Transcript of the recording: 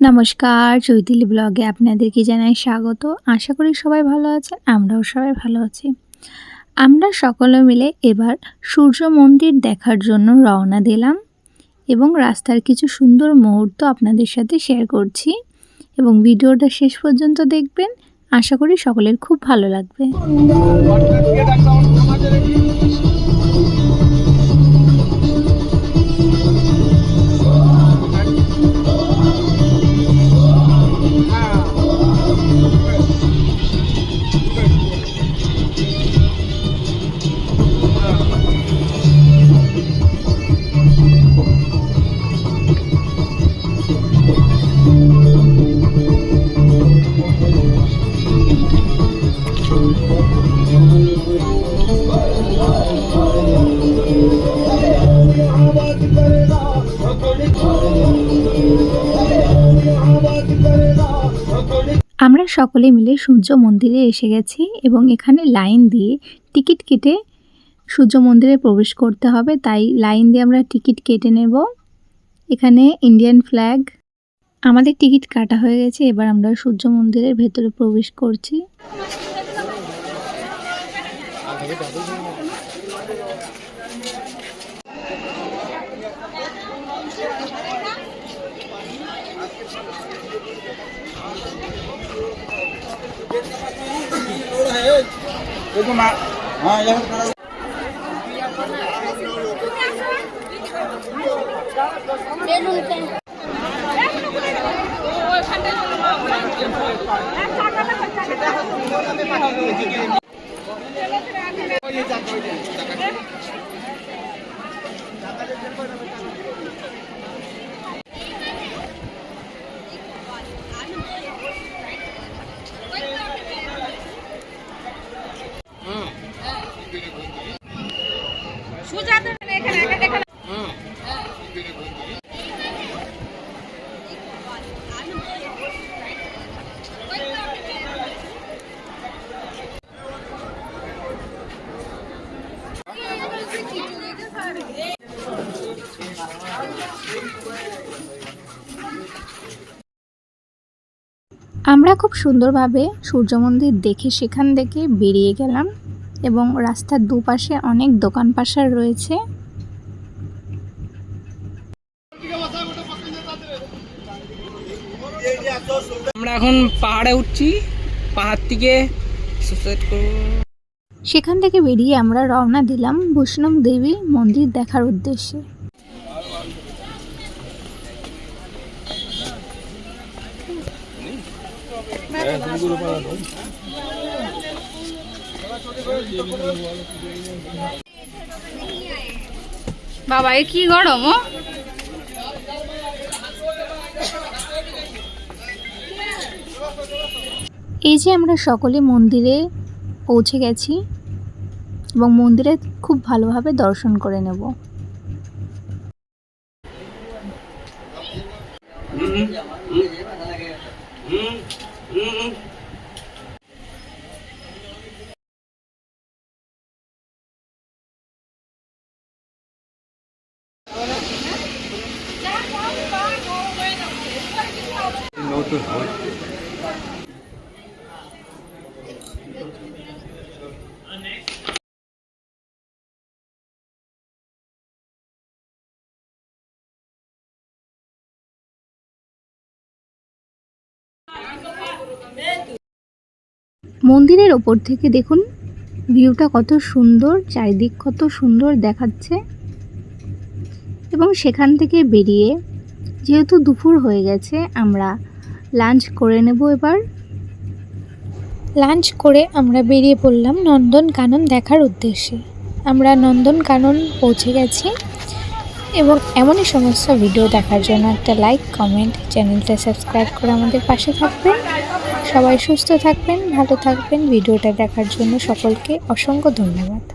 নমস্কার, চৈতালি ব্লগে আপনাদেরকে জানাই স্বাগত। আশা করি সবাই ভালো আছেন, আমরাও সবাই ভালো আছি। আমরা সকলে মিলে এবার সূর্য মন্দির দেখার জন্য রওনা দিলাম এবং রাস্তার কিছু সুন্দর মুহূর্ত আপনাদের সাথে শেয়ার করছি এবং ভিডিওটা শেষ পর্যন্ত দেখবেন। আশা করি সকলের খুব ভালো লাগবে। আমরা সকলে মিলে সূর্য মন্দিরে এসে গেছি এবং এখানে লাইন দিয়ে টিকিট কেটে সূর্য মন্দিরে প্রবেশ করতে হবে, তাই লাইন দিয়ে আমরা টিকিট কেটে নেব। এখানে ইন্ডিয়ান ফ্ল্যাগ, আমাদের টিকিট কাটা হয়ে গেছে। এবার আমরা সূর্য মন্দিরের ভেতরে প্রবেশ করছি। আমরা খুব সুন্দরভাবে সূর্য মন্দির দেখে সেখান থেকে বেরিয়ে গেলাম এবং রাস্তার দুপাশে অনেক দোকান পাশার রয়েছে। আমরা এখন পাহাড়ে উঠছি, পাহাড় থেকে সেখান থেকে বেরিয়ে আমরা রওনা দিলাম বৈষ্ণব দেবী মন্দির দেখার উদ্দেশ্যে। বাবা এ কি গরম! এই যে আমরা সকলে মন্দিরে পৌঁছে গেছি এবং মন্দিরে খুব ভালোভাবে দর্শন করে নেব। মন্দিরের ওপর থেকে দেখুন ভিউটা কত সুন্দর, চারিদিক কত সুন্দর দেখাচ্ছে। এবং সেখান থেকে বেরিয়ে যেহেতু দুপুর হয়ে গেছে আমরা লাঞ্চ করে নেব। এবার লাঞ্চ করে আমরা বেরিয়ে পড়লাম নন্দনকানন দেখার উদ্দেশ্যে। আমরা নন্দনকানন পৌঁছে গেছি এবং এমনই সমস্ত ভিডিও দেখার জন্য একটা লাইক, কমেন্ট, চ্যানেলটা সাবস্ক্রাইব করে আমাদের পাশে থাকবেন। সবাই সুস্থ থাকবেন, ভালো থাকবেন। ভিডিওটা দেখার জন্য সকলকে অসংখ্য ধন্যবাদ।